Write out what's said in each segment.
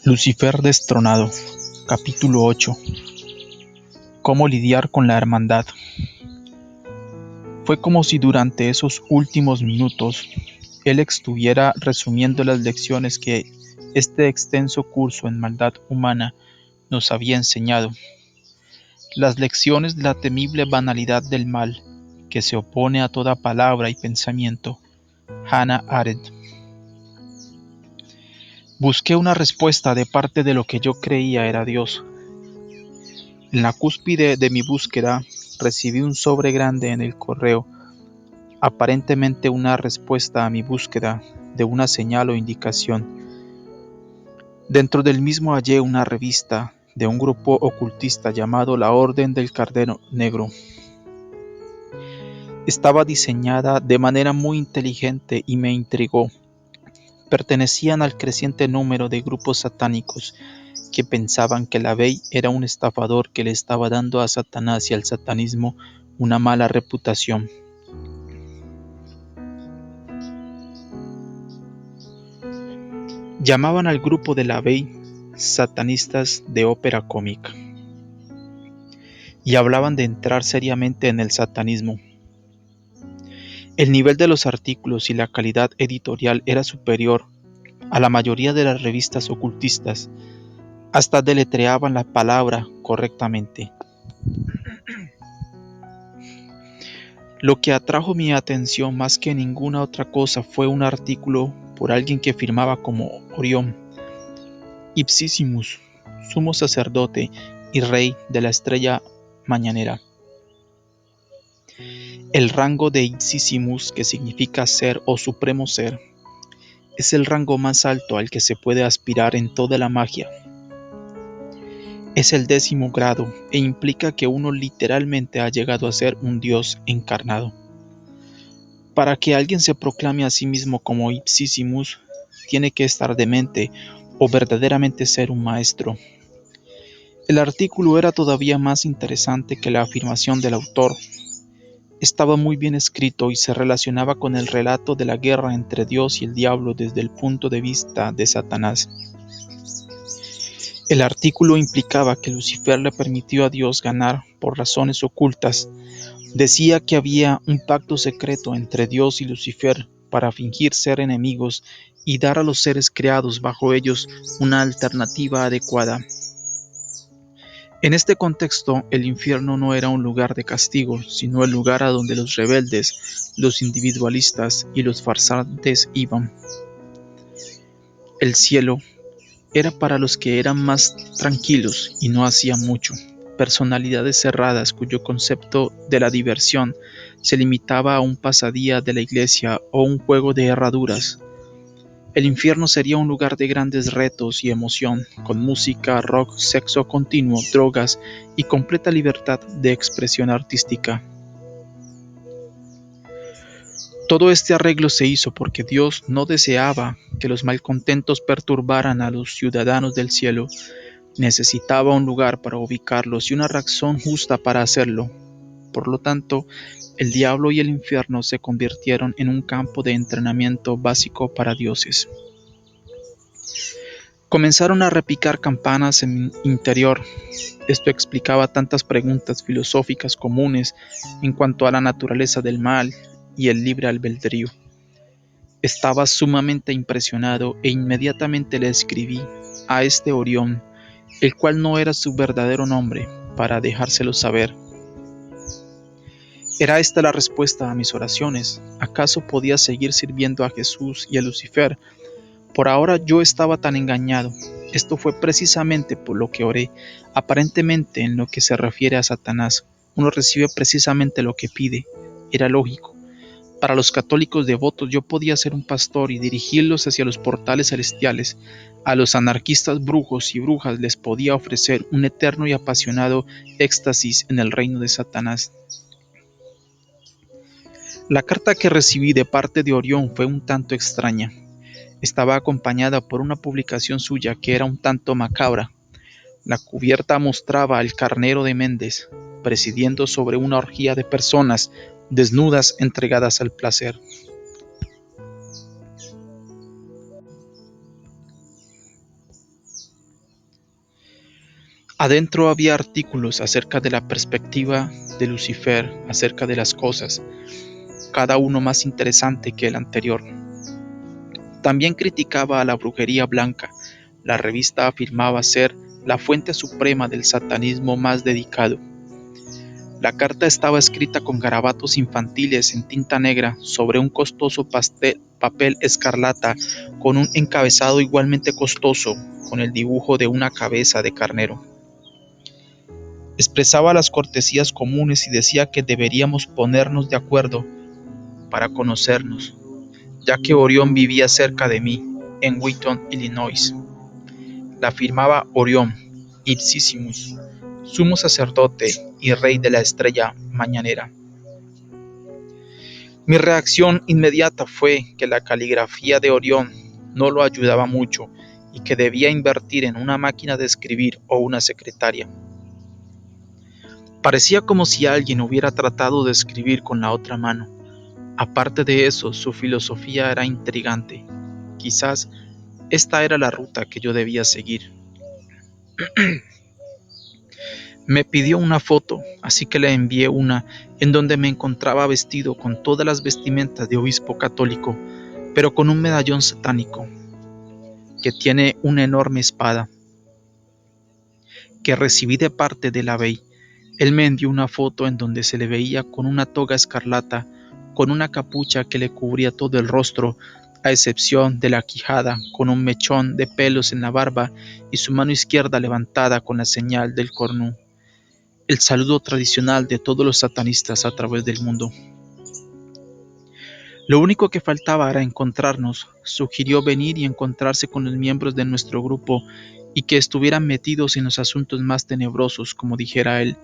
Lucifer destronado. Capítulo 8. ¿Cómo lidiar con la hermandad? Fue como si durante esos últimos minutos él estuviera resumiendo las lecciones que este extenso curso en maldad humana nos había enseñado. Las lecciones de la temible banalidad del mal, que se opone a toda palabra y pensamiento. Hannah Arendt. Busqué una respuesta de parte de lo que yo creía era Dios. En la cúspide de mi búsqueda, recibí un sobre grande en el correo, aparentemente una respuesta a mi búsqueda de una señal o indicación. Dentro del mismo hallé una revista de un grupo ocultista llamado la Orden del Cardero Negro. Estaba diseñada de manera muy inteligente y me intrigó. Pertenecían al creciente número de grupos satánicos que pensaban que LaVey era un estafador que le estaba dando a Satanás y al satanismo una mala reputación. Llamaban al grupo de LaVey satanistas de ópera cómica y hablaban de entrar seriamente en el satanismo. El nivel de los artículos y la calidad editorial era superior a la mayoría de las revistas ocultistas. Hasta deletreaban la palabra correctamente. Lo que atrajo mi atención más que ninguna otra cosa fue un artículo por alguien que firmaba como Orión, Ipsissimus, sumo sacerdote y rey de la estrella mañanera. El rango de Ipsissimus, que significa ser o supremo ser, es el rango más alto al que se puede aspirar en toda la magia. Es el 10º grado e implica que uno literalmente ha llegado a ser un dios encarnado. Para que alguien se proclame a sí mismo como Ipsissimus, tiene que estar demente o verdaderamente ser un maestro. El artículo era todavía más interesante que la afirmación del autor. Estaba muy bien escrito y se relacionaba con el relato de la guerra entre Dios y el diablo desde el punto de vista de Satanás. El artículo implicaba que Lucifer le permitió a Dios ganar por razones ocultas. Decía que había un pacto secreto entre Dios y Lucifer para fingir ser enemigos y dar a los seres creados bajo ellos una alternativa adecuada. En este contexto, el infierno no era un lugar de castigo, sino el lugar a donde los rebeldes, los individualistas y los farsantes iban. El cielo era para los que eran más tranquilos y no hacían mucho, personalidades cerradas cuyo concepto de la diversión se limitaba a un pasadía de la iglesia o un juego de herraduras. El infierno sería un lugar de grandes retos y emoción, con música, rock, sexo continuo, drogas y completa libertad de expresión artística. Todo este arreglo se hizo porque Dios no deseaba que los malcontentos perturbaran a los ciudadanos del cielo. Necesitaba un lugar para ubicarlos y una razón justa para hacerlo. Por lo tanto, el diablo y el infierno se convirtieron en un campo de entrenamiento básico para dioses. Comenzaron a repicar campanas en mi interior. Esto explicaba tantas preguntas filosóficas comunes en cuanto a la naturaleza del mal y el libre albedrío. Estaba sumamente impresionado e inmediatamente le escribí a este Orión, el cual no era su verdadero nombre, para dejárselo saber. ¿Era esta la respuesta a mis oraciones? ¿Acaso podía seguir sirviendo a Jesús y a Lucifer? Por ahora yo estaba tan engañado. Esto fue precisamente por lo que oré. Aparentemente, en lo que se refiere a Satanás, uno recibe precisamente lo que pide. Era lógico. Para los católicos devotos yo podía ser un pastor y dirigirlos hacia los portales celestiales. A los anarquistas brujos y brujas les podía ofrecer un eterno y apasionado éxtasis en el reino de Satanás. La carta que recibí de parte de Orión fue un tanto extraña. Estaba acompañada por una publicación suya que era un tanto macabra. La cubierta mostraba al carnero de Méndez, presidiendo sobre una orgía de personas desnudas entregadas al placer. Adentro había artículos acerca de la perspectiva de Lucifer acerca de las cosas, cada uno más interesante que el anterior. También criticaba a la brujería blanca. La revista afirmaba ser la fuente suprema del satanismo más dedicado. La carta estaba escrita con garabatos infantiles en tinta negra sobre un costoso papel escarlata con un encabezado igualmente costoso con el dibujo de una cabeza de carnero. Expresaba las cortesías comunes y decía que deberíamos ponernos de acuerdo para conocernos, ya que Orión vivía cerca de mí, en Wheaton, Illinois. La firmaba Orión, Ipsissimus, sumo sacerdote y rey de la estrella mañanera. Mi reacción inmediata fue que la caligrafía de Orión no lo ayudaba mucho y que debía invertir en una máquina de escribir o una secretaria. Parecía como si alguien hubiera tratado de escribir con la otra mano. Aparte de eso, su filosofía era intrigante. Quizás esta era la ruta que yo debía seguir. Me pidió una foto, así que le envié una en donde me encontraba vestido con todas las vestimentas de obispo católico, pero con un medallón satánico, que tiene una enorme espada, que recibí de parte del abey. Él me envió una foto en donde se le veía con una toga escarlata, con una capucha que le cubría todo el rostro, a excepción de la quijada, con un mechón de pelos en la barba y su mano izquierda levantada con la señal del cornú, el saludo tradicional de todos los satanistas a través del mundo. Lo único que faltaba era encontrarnos. Sugirió venir y encontrarse con los miembros de nuestro grupo y que estuvieran metidos en los asuntos más tenebrosos, como dijera él.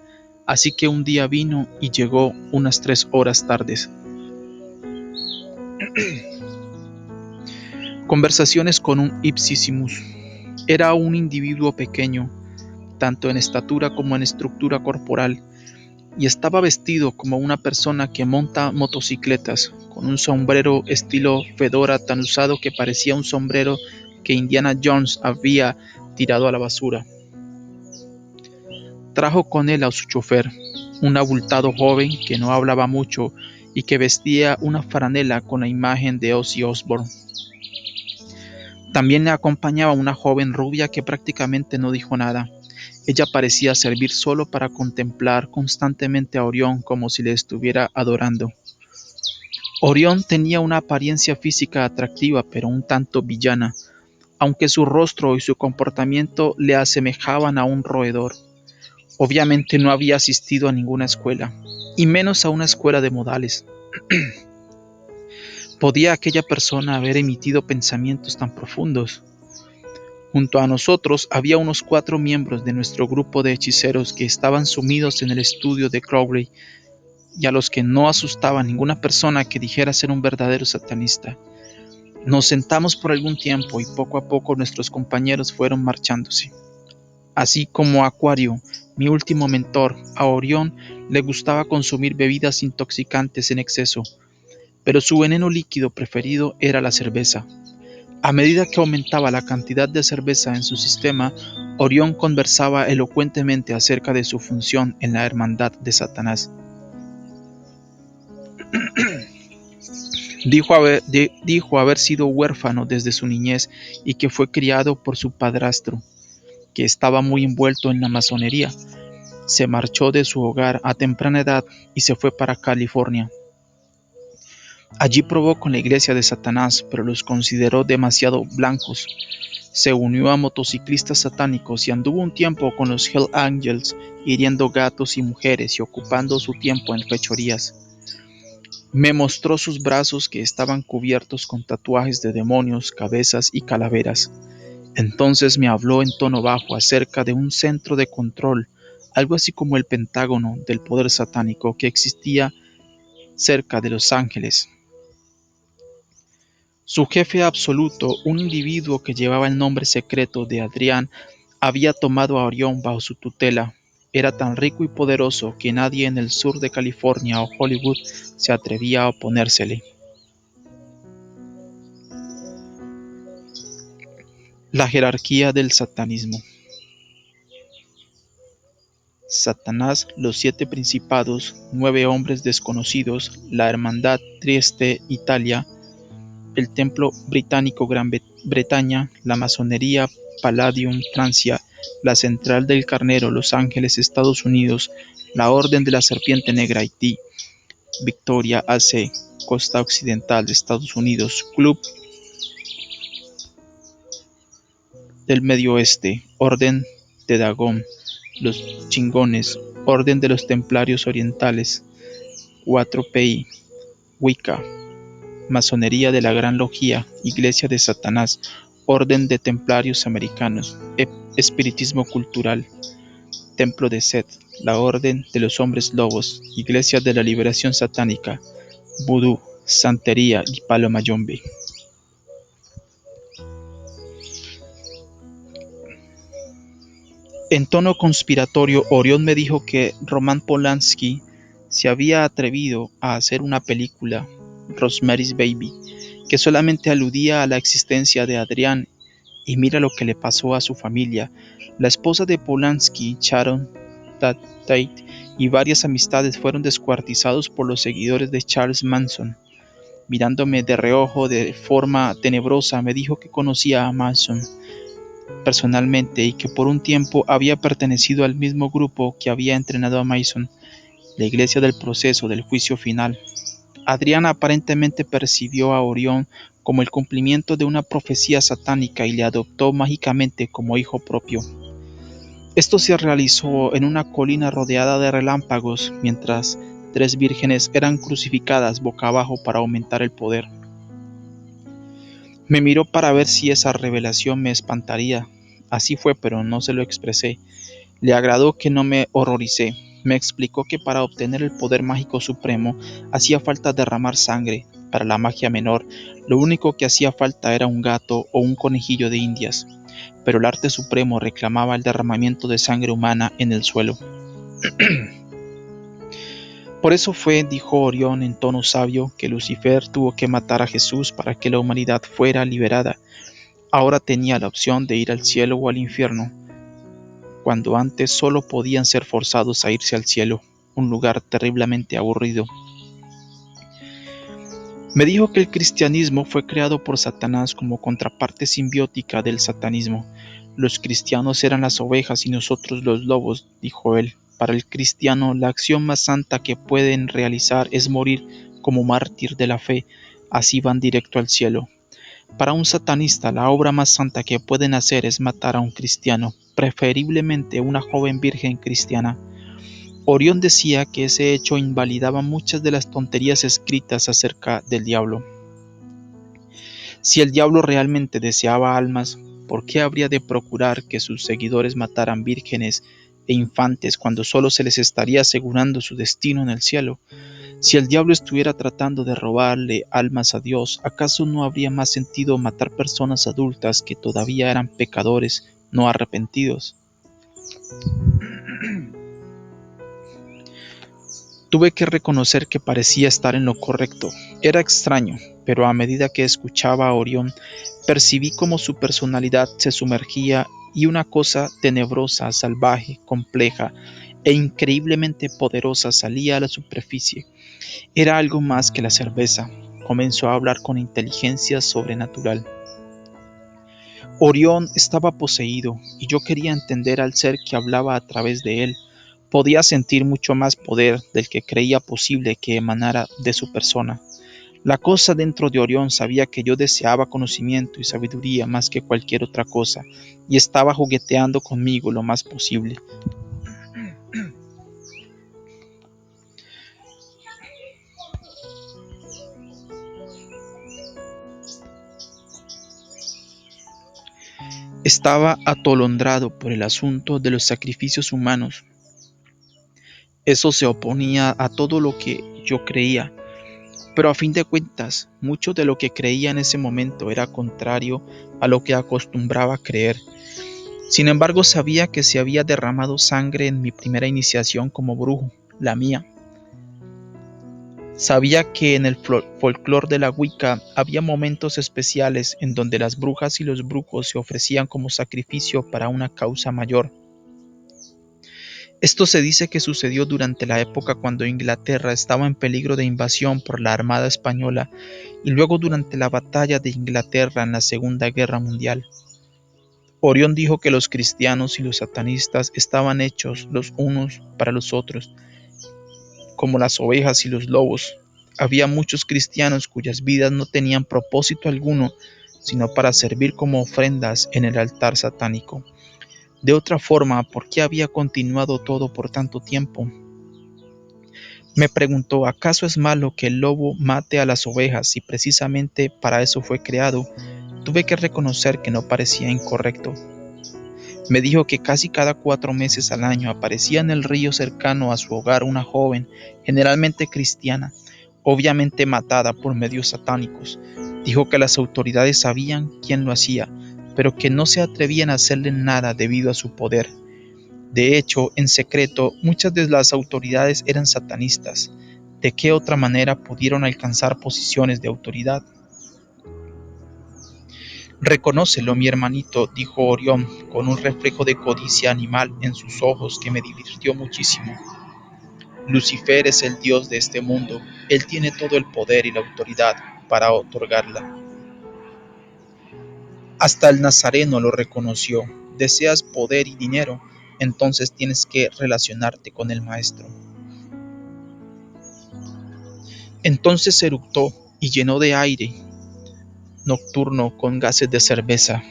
Así que un día vino y llegó unas 3 horas tardes. Conversaciones con un Ipsissimus. Era un individuo pequeño, tanto en estatura como en estructura corporal, y estaba vestido como una persona que monta motocicletas, con un sombrero estilo fedora tan usado que parecía un sombrero que Indiana Jones había tirado a la basura. Trajo con él a su chofer, un abultado joven que no hablaba mucho y que vestía una franela con la imagen de Ozzy Osbourne. También le acompañaba una joven rubia que prácticamente no dijo nada. Ella parecía servir solo para contemplar constantemente a Orión como si le estuviera adorando. Orión tenía una apariencia física atractiva pero un tanto villana, aunque su rostro y su comportamiento le asemejaban a un roedor. Obviamente no había asistido a ninguna escuela, y menos a una escuela de modales. ¿Podía aquella persona haber emitido pensamientos tan profundos? Junto a nosotros había unos 4 miembros de nuestro grupo de hechiceros que estaban sumidos en el estudio de Crowley y a los que no asustaba ninguna persona que dijera ser un verdadero satanista. Nos sentamos por algún tiempo y poco a poco nuestros compañeros fueron marchándose. Así como a Aquario, mi último mentor, a Orión le gustaba consumir bebidas intoxicantes en exceso, pero su veneno líquido preferido era la cerveza. A medida que aumentaba la cantidad de cerveza en su sistema, Orión conversaba elocuentemente acerca de su función en la hermandad de Satanás. Dijo haber sido huérfano desde su niñez y que fue criado por su padrastro, que estaba muy envuelto en la masonería. Se marchó de su hogar a temprana edad y se fue para California. Allí probó con la iglesia de Satanás, pero los consideró demasiado blancos. Se unió a motociclistas satánicos y anduvo un tiempo con los Hell Angels, hiriendo gatos y mujeres y ocupando su tiempo en fechorías. Me mostró sus brazos que estaban cubiertos con tatuajes de demonios, cabezas y calaveras. Entonces me habló en tono bajo acerca de un centro de control, algo así como el Pentágono del poder satánico que existía cerca de Los Ángeles. Su jefe absoluto, un individuo que llevaba el nombre secreto de Adrián, había tomado a Orión bajo su tutela. Era tan rico y poderoso que nadie en el sur de California o Hollywood se atrevía a oponérsele. La jerarquía del satanismo. Satanás, los 7 principados, 9 hombres desconocidos, la Hermandad Trieste, Italia, el Templo Británico, Gran Bretaña, la Masonería, Palladium, Francia, la Central del Carnero, Los Ángeles, Estados Unidos, la Orden de la Serpiente Negra, Haití, Victoria AC, Costa Occidental de Estados Unidos, Club del Medio Oeste, Orden de Dagón, Los Chingones, Orden de los Templarios Orientales, 4PI, Wicca, Masonería de la Gran Logia, Iglesia de Satanás, Orden de Templarios Americanos, Espiritismo Cultural, Templo de Set, la Orden de los Hombres Lobos, Iglesia de la Liberación Satánica, Vudú, Santería y Palo Mayombe. En tono conspiratorio, Orión me dijo que Roman Polanski se había atrevido a hacer una película, Rosemary's Baby, que solamente aludía a la existencia de Adrián, y mira lo que le pasó a su familia. La esposa de Polanski, Sharon Tate, y varias amistades fueron descuartizados por los seguidores de Charles Manson. Mirándome de reojo de forma tenebrosa, me dijo que conocía a Manson personalmente y que por un tiempo había pertenecido al mismo grupo que había entrenado a Mason, la iglesia del proceso del juicio final. Adriana aparentemente percibió a Orión como el cumplimiento de una profecía satánica y le adoptó mágicamente como hijo propio. Esto se realizó en una colina rodeada de relámpagos, mientras 3 vírgenes eran crucificadas boca abajo para aumentar el poder. Me miró para ver si esa revelación me espantaría. Así fue, pero no se lo expresé. Le agradó que no me horroricé. Me explicó que para obtener el poder mágico supremo hacía falta derramar sangre. Para la magia menor, lo único que hacía falta era un gato o un conejillo de indias. Pero el arte supremo reclamaba el derramamiento de sangre humana en el suelo. Por eso fue, dijo Orión en tono sabio, que Lucifer tuvo que matar a Jesús para que la humanidad fuera liberada. Ahora tenía la opción de ir al cielo o al infierno, cuando antes solo podían ser forzados a irse al cielo, un lugar terriblemente aburrido. Me dijo que el cristianismo fue creado por Satanás como contraparte simbiótica del satanismo. Los cristianos eran las ovejas y nosotros los lobos, dijo él. Para el cristiano, la acción más santa que pueden realizar es morir como mártir de la fe, así van directo al cielo. Para un satanista, la obra más santa que pueden hacer es matar a un cristiano, preferiblemente una joven virgen cristiana. Orión decía que ese hecho invalidaba muchas de las tonterías escritas acerca del diablo. Si el diablo realmente deseaba almas, ¿por qué habría de procurar que sus seguidores mataran vírgenes e infantes cuando solo se les estaría asegurando su destino en el cielo? Si el diablo estuviera tratando de robarle almas a Dios, ¿acaso no habría más sentido matar personas adultas que todavía eran pecadores no arrepentidos? Tuve que reconocer que parecía estar en lo correcto. Era extraño, pero a medida que escuchaba a Orión, percibí cómo su personalidad se sumergía y una cosa tenebrosa, salvaje, compleja e increíblemente poderosa salía a la superficie. Era algo más que la cerveza. Comenzó a hablar con inteligencia sobrenatural. Orión estaba poseído, y yo quería entender al ser que hablaba a través de él. Podía sentir mucho más poder del que creía posible que emanara de su persona. La cosa dentro de Orión sabía que yo deseaba conocimiento y sabiduría más que cualquier otra cosa, y estaba jugueteando conmigo lo más posible. Estaba atolondrado por el asunto de los sacrificios humanos. Eso se oponía a todo lo que yo creía, pero a fin de cuentas, mucho de lo que creía en ese momento era contrario a lo que acostumbraba a creer. Sin embargo, sabía que se había derramado sangre en mi primera iniciación como brujo, la mía. Sabía que en el folclore de la Wicca había momentos especiales en donde las brujas y los brujos se ofrecían como sacrificio para una causa mayor. Esto se dice que sucedió durante la época cuando Inglaterra estaba en peligro de invasión por la Armada Española y luego durante la batalla de Inglaterra en la Segunda Guerra Mundial. Orión dijo que los cristianos y los satanistas estaban hechos los unos para los otros, como las ovejas y los lobos. Había muchos cristianos cuyas vidas no tenían propósito alguno, sino para servir como ofrendas en el altar satánico. De otra forma, ¿por qué había continuado todo por tanto tiempo? Me preguntó, ¿acaso es malo que el lobo mate a las ovejas si precisamente para eso fue creado? Tuve que reconocer que no parecía incorrecto. Me dijo que casi cada 4 meses al año aparecía en el río cercano a su hogar una joven, generalmente cristiana, obviamente matada por medios satánicos. Dijo que las autoridades sabían quién lo hacía, pero que no se atrevían a hacerle nada debido a su poder. De hecho, en secreto, muchas de las autoridades eran satanistas. ¿De qué otra manera pudieron alcanzar posiciones de autoridad? Reconócelo, mi hermanito, dijo Orión, con un reflejo de codicia animal en sus ojos que me divirtió muchísimo. Lucifer es el dios de este mundo. Él tiene todo el poder y la autoridad para otorgarla. Hasta el nazareno lo reconoció. ¿Deseas poder y dinero? Entonces tienes que relacionarte con el maestro. Entonces eructó y llenó de aire nocturno con gases de cerveza.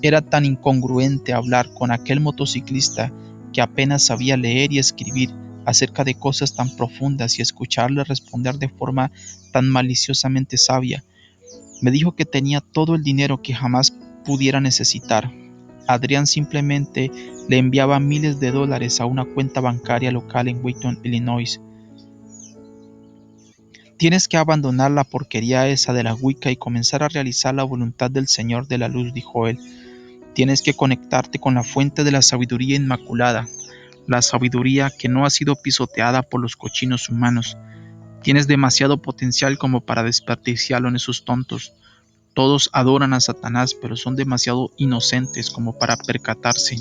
Era tan incongruente hablar con aquel motociclista que apenas sabía leer y escribir acerca de cosas tan profundas y escucharle responder de forma tan maliciosamente sabia. Me dijo que tenía todo el dinero que jamás pudiera necesitar. Adrián simplemente le enviaba miles de dólares a una cuenta bancaria local en Wheaton, Illinois. Tienes que abandonar la porquería esa de la Wicca y comenzar a realizar la voluntad del Señor de la Luz, dijo él. Tienes que conectarte con la fuente de la sabiduría inmaculada, la sabiduría que no ha sido pisoteada por los cochinos humanos. Tienes demasiado potencial como para desperdiciarlo en esos tontos. Todos adoran a Satanás, pero son demasiado inocentes como para percatarse.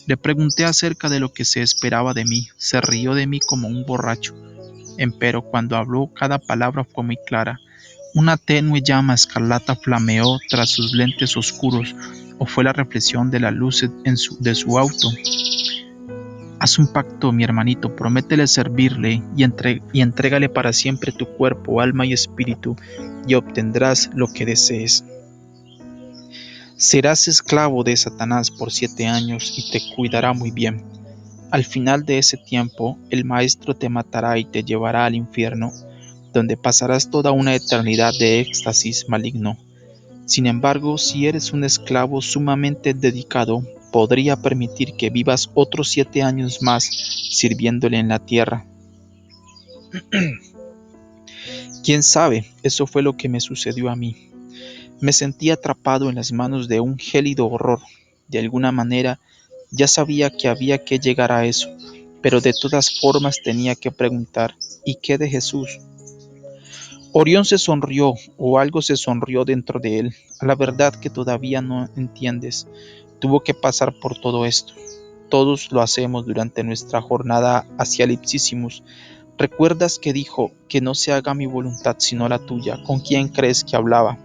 Le pregunté acerca de lo que se esperaba de mí. Se rió de mí como un borracho. Empero cuando habló cada palabra fue muy clara. Una tenue llama escarlata flameó tras sus lentes oscuros, o fue la reflexión de la luz de su auto. Haz un pacto, mi hermanito, prométele servirle y entrégale para siempre tu cuerpo, alma y espíritu, y obtendrás lo que desees. Serás esclavo de Satanás por 7 años y te cuidará muy bien. Al final de ese tiempo, el maestro te matará y te llevará al infierno, donde pasarás toda una eternidad de éxtasis maligno. Sin embargo, si eres un esclavo sumamente dedicado, podría permitir que vivas otros 7 años más sirviéndole en la tierra. ¿Quién sabe? Eso fue lo que me sucedió a mí. Me sentí atrapado en las manos de un gélido horror. De alguna manera, ya sabía que había que llegar a eso, pero de todas formas tenía que preguntar, ¿y qué de Jesús? Orión se sonrió, o algo se sonrió dentro de él. A la verdad que todavía no entiendes. Tuvo que pasar por todo esto. Todos lo hacemos durante nuestra jornada hacia el Ipsissimus. ¿Recuerdas que dijo que no se haga mi voluntad sino la tuya? ¿Con quién crees que hablaba?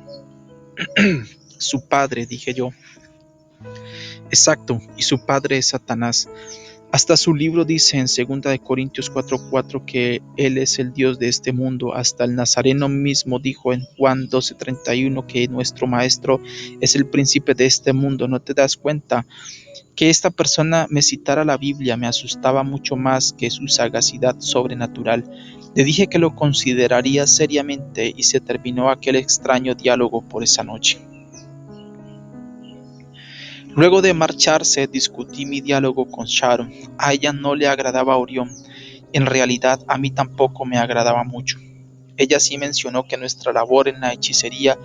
Su padre, dije yo. Exacto, y su padre es Satanás. Hasta su libro dice en 2 Corintios 4:4 que Él es el Dios de este mundo. Hasta el Nazareno mismo dijo en Juan 12:31 que nuestro Maestro es el príncipe de este mundo. ¿No te das cuenta? Que esta persona me citara la Biblia me asustaba mucho más que su sagacidad sobrenatural. Le dije que lo consideraría seriamente y se terminó aquel extraño diálogo por esa noche. Luego de marcharse, discutí mi diálogo con Sharon. A ella no le agradaba Orión. En realidad, a mí tampoco me agradaba mucho. Ella sí mencionó que nuestra labor en la hechicería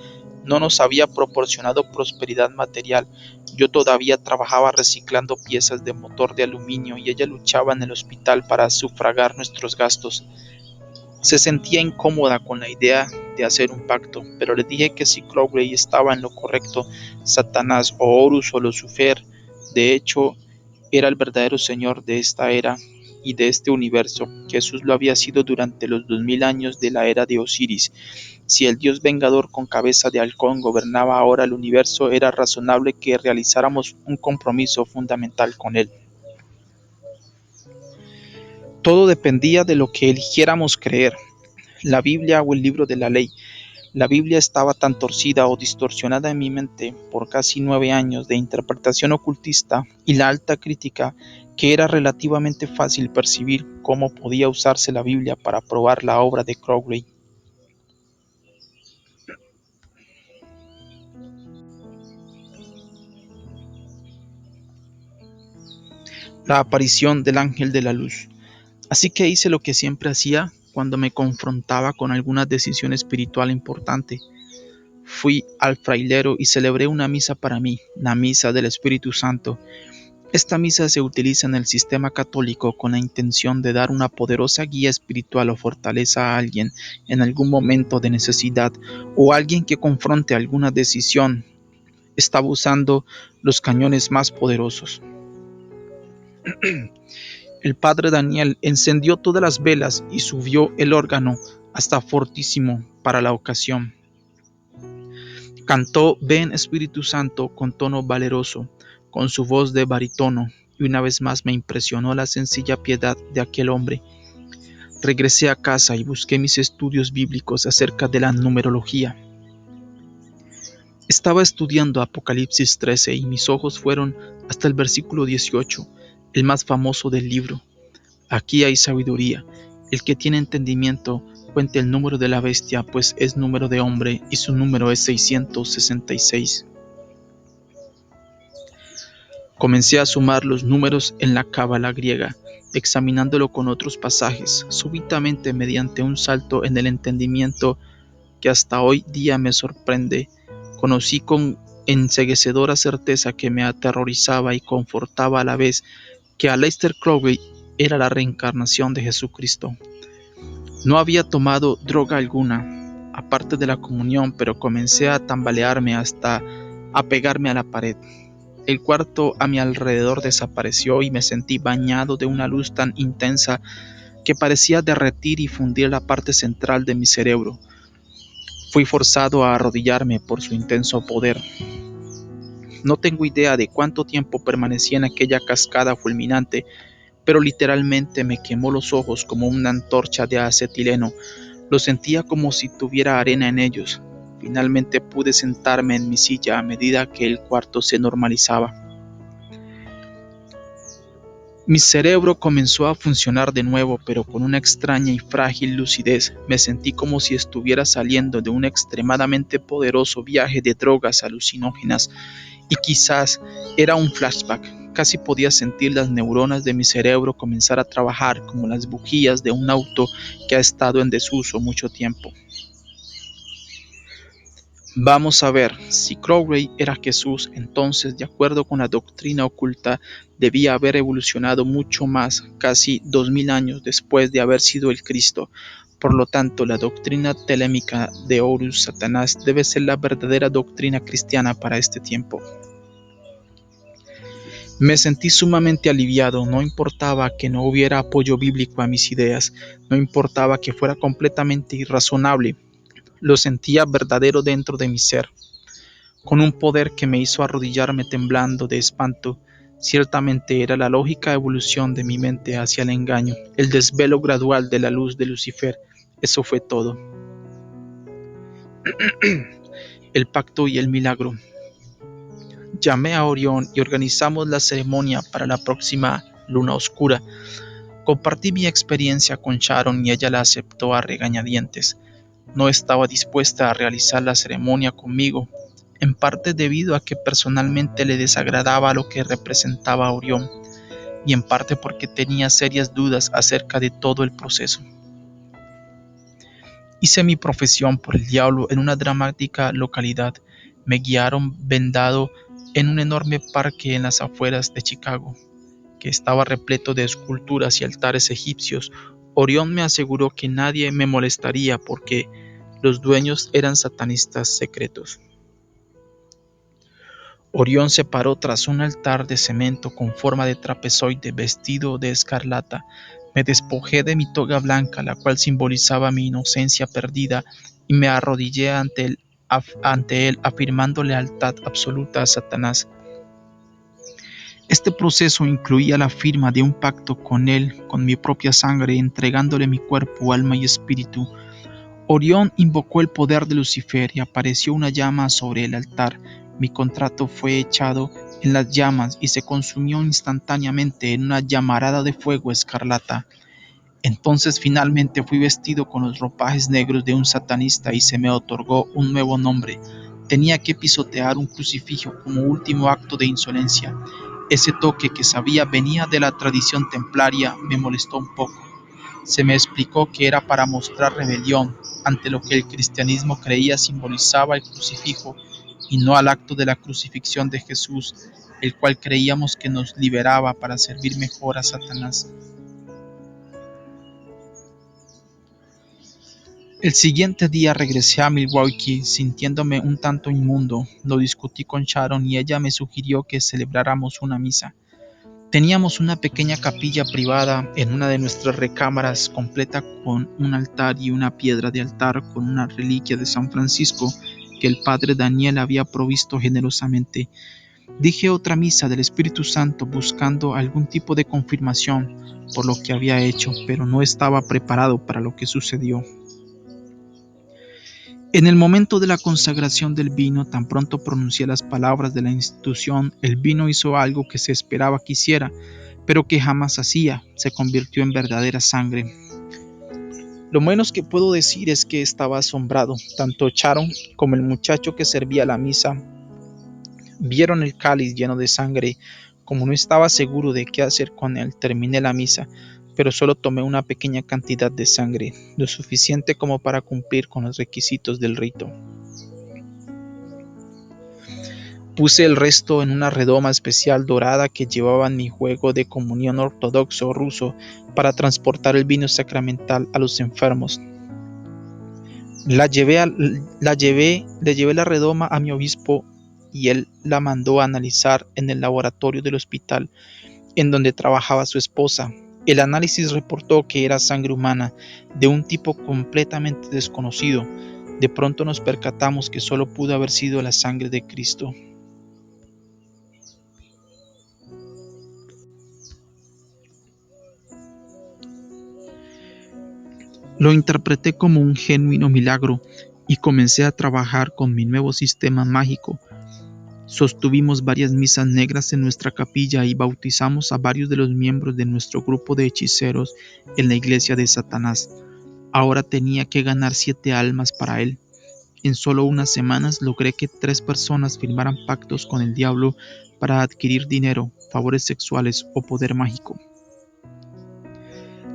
no nos había proporcionado prosperidad material. Yo todavía trabajaba reciclando piezas de motor de aluminio y ella luchaba en el hospital para sufragar nuestros gastos. Se sentía incómoda con la idea de hacer un pacto, pero le dije que si Crowley estaba en lo correcto, Satanás o Horus o Lucifer, de hecho, era el verdadero Señor de esta era y de este universo. Jesús lo había sido durante los 2000 años de la era de Osiris. Si el Dios vengador con cabeza de halcón gobernaba ahora el universo, era razonable que realizáramos un compromiso fundamental con él. Todo dependía de lo que eligiéramos creer, la Biblia o el libro de la ley. La Biblia estaba tan torcida o distorsionada en mi mente por casi 9 años de interpretación ocultista y la alta crítica que era relativamente fácil percibir cómo podía usarse la Biblia para probar la obra de Crowley. La aparición del ángel de la luz. Así que hice lo que siempre hacía cuando me confrontaba con alguna decisión espiritual importante. Fui al frailero y celebré una misa para mí, la misa del Espíritu Santo. Esta misa se utiliza en el sistema católico con la intención de dar una poderosa guía espiritual o fortaleza a alguien en algún momento de necesidad o alguien que confronte alguna decisión. Estaba usando los cañones más poderosos. El padre Daniel encendió todas las velas y subió el órgano hasta fortísimo para la ocasión. Cantó Ven Espíritu Santo con tono valeroso, con su voz de barítono, y una vez más me impresionó la sencilla piedad de aquel hombre. Regresé a casa y busqué mis estudios bíblicos acerca de la numerología. Estaba estudiando Apocalipsis 13 y mis ojos fueron hasta el versículo 18, el más famoso del libro. Aquí hay sabiduría. El que tiene entendimiento cuente el número de la bestia, pues es número de hombre y su número es 666. Comencé a sumar los números en la cábala griega, examinándolo con otros pasajes. Súbitamente, mediante un salto en el entendimiento que hasta hoy día me sorprende, conocí con enceguecedora certeza que me aterrorizaba y confortaba a la vez que Aleister Crowley era la reencarnación de Jesucristo. No había tomado droga alguna, aparte de la comunión, pero comencé a tambalearme hasta a pegarme a la pared. El cuarto a mi alrededor desapareció y me sentí bañado de una luz tan intensa que parecía derretir y fundir la parte central de mi cerebro. Fui forzado a arrodillarme por su intenso poder. No tengo idea de cuánto tiempo permanecí en aquella cascada fulminante, pero literalmente me quemó los ojos como una antorcha de acetileno. Lo sentía como si tuviera arena en ellos. Finalmente pude sentarme en mi silla a medida que el cuarto se normalizaba. Mi cerebro comenzó a funcionar de nuevo, pero con una extraña y frágil lucidez. Me sentí como si estuviera saliendo de un extremadamente poderoso viaje de drogas alucinógenas, y quizás era un flashback. Casi podía sentir las neuronas de mi cerebro comenzar a trabajar como las bujías de un auto que ha estado en desuso mucho tiempo. Vamos a ver, si Crowley era Jesús, entonces, de acuerdo con la doctrina oculta, debía haber evolucionado mucho más, casi 2000 años después de haber sido el Cristo. Por lo tanto, la doctrina telémica de Horus Satanás debe ser la verdadera doctrina cristiana para este tiempo. Me sentí sumamente aliviado, no importaba que no hubiera apoyo bíblico a mis ideas, no importaba que fuera completamente irrazonable, lo sentía verdadero dentro de mi ser, con un poder que me hizo arrodillarme temblando de espanto. Ciertamente era la lógica evolución de mi mente hacia el engaño, el desvelo gradual de la luz de Lucifer. Eso fue todo. El pacto y el milagro. Llamé a Orión y organizamos la ceremonia para la próxima luna oscura. Compartí mi experiencia con Sharon y ella la aceptó a regañadientes. No estaba dispuesta a realizar la ceremonia conmigo, en parte debido a que personalmente le desagradaba lo que representaba Orión, y en parte porque tenía serias dudas acerca de todo el proceso. Hice mi profesión por el diablo en una dramática localidad. Me guiaron vendado en un enorme parque en las afueras de Chicago, que estaba repleto de esculturas y altares egipcios. Orión me aseguró que nadie me molestaría porque los dueños eran satanistas secretos. Orión se paró tras un altar de cemento con forma de trapezoide vestido de escarlata. Me despojé de mi toga blanca, la cual simbolizaba mi inocencia perdida, y me arrodillé ante él afirmando lealtad absoluta a Satanás. Este proceso incluía la firma de un pacto con él, con mi propia sangre, entregándole mi cuerpo, alma y espíritu. Orión invocó el poder de Lucifer y apareció una llama sobre el altar. Mi contrato fue echado en las llamas y se consumió instantáneamente en una llamarada de fuego escarlata. Entonces finalmente fui vestido con los ropajes negros de un satanista y se me otorgó un nuevo nombre. Tenía que pisotear un crucifijo como último acto de insolencia. Ese toque que sabía venía de la tradición templaria me molestó un poco. Se me explicó que era para mostrar rebelión ante lo que el cristianismo creía simbolizaba el crucifijo y no al acto de la crucifixión de Jesús, el cual creíamos que nos liberaba para servir mejor a Satanás. El siguiente día regresé a Milwaukee sintiéndome un tanto inmundo. Lo discutí con Sharon y ella me sugirió que celebráramos una misa. Teníamos una pequeña capilla privada en una de nuestras recámaras completa con un altar y una piedra de altar con una reliquia de San Francisco que el padre Daniel había provisto generosamente. Dije otra misa del Espíritu Santo buscando algún tipo de confirmación por lo que había hecho, pero no estaba preparado para lo que sucedió. En el momento de la consagración del vino, tan pronto pronuncié las palabras de la institución, el vino hizo algo que se esperaba que hiciera, pero que jamás hacía: se convirtió en verdadera sangre. Lo menos que puedo decir es que estaba asombrado. Tanto Sharon como el muchacho que servía la misa vieron el cáliz lleno de sangre. Como no estaba seguro de qué hacer con él, terminé la misa, pero solo tomé una pequeña cantidad de sangre, lo suficiente como para cumplir con los requisitos del rito. Puse el resto en una redoma especial dorada que llevaba en mi juego de comunión ortodoxo ruso para transportar el vino sacramental a los enfermos. Le llevé la redoma a mi obispo y él la mandó a analizar en el laboratorio del hospital en donde trabajaba su esposa. El análisis reportó que era sangre humana, de un tipo completamente desconocido. De pronto nos percatamos que solo pudo haber sido la sangre de Cristo. Lo interpreté como un genuino milagro y comencé a trabajar con mi nuevo sistema mágico. Sostuvimos varias misas negras en nuestra capilla y bautizamos a varios de los miembros de nuestro grupo de hechiceros en la iglesia de Satanás. Ahora tenía que ganar 7 almas para él. En solo unas semanas logré que 3 personas firmaran pactos con el diablo para adquirir dinero, favores sexuales o poder mágico.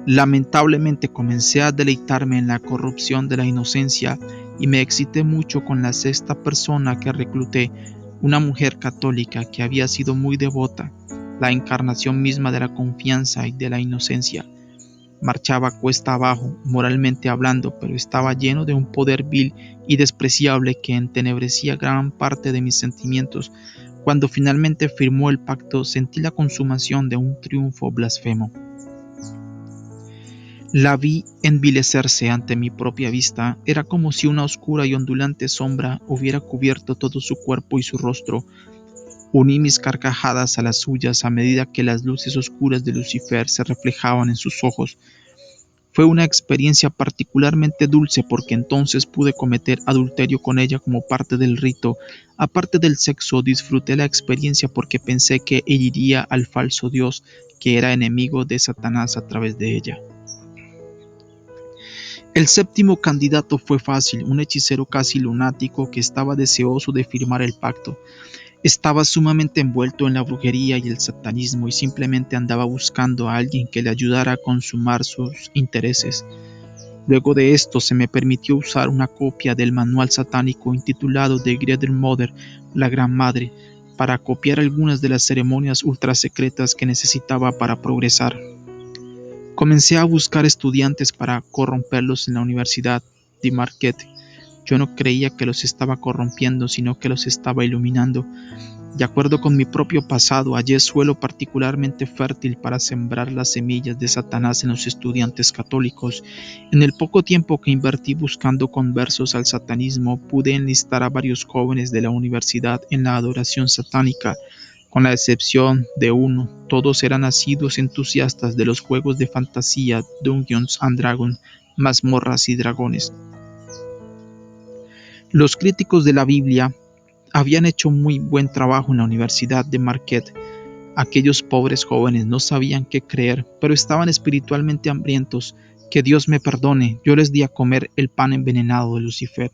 Lamentablemente comencé a deleitarme en la corrupción de la inocencia y me excité mucho con la sexta persona que recluté, una mujer católica que había sido muy devota, la encarnación misma de la confianza y de la inocencia. Marchaba cuesta abajo, moralmente hablando, pero estaba lleno de un poder vil y despreciable que entenebrecía gran parte de mis sentimientos. Cuando finalmente firmó el pacto, sentí la consumación de un triunfo blasfemo. La vi envilecerse ante mi propia vista. Era como si una oscura y ondulante sombra hubiera cubierto todo su cuerpo y su rostro. Uní mis carcajadas a las suyas a medida que las luces oscuras de Lucifer se reflejaban en sus ojos. Fue una experiencia particularmente dulce porque entonces pude cometer adulterio con ella como parte del rito. Aparte del sexo, disfruté la experiencia porque pensé que heriría al falso Dios, que era enemigo de Satanás a través de ella. El séptimo candidato fue fácil, un hechicero casi lunático que estaba deseoso de firmar el pacto. Estaba sumamente envuelto en la brujería y el satanismo y simplemente andaba buscando a alguien que le ayudara a consumar sus intereses. Luego de esto se me permitió usar una copia del manual satánico intitulado The Greater Mother, la Gran Madre, para copiar algunas de las ceremonias ultrasecretas que necesitaba para progresar. Comencé a buscar estudiantes para corromperlos en la Universidad de Marquette. yo no creía que los estaba corrompiendo, sino que los estaba iluminando. De acuerdo con mi propio pasado, hallé suelo particularmente fértil para sembrar las semillas de Satanás en los estudiantes católicos. En el poco tiempo que invertí buscando conversos al satanismo, pude enlistar a varios jóvenes de la universidad en la adoración satánica. Con la excepción de uno, todos eran nacidos entusiastas de los juegos de fantasía Dungeons and Dragons, mazmorras y dragones. Los críticos de la Biblia habían hecho muy buen trabajo en la Universidad de Marquette. Aquellos pobres jóvenes no sabían qué creer, pero estaban espiritualmente hambrientos. Que Dios me perdone, yo les di a comer el pan envenenado de Lucifer.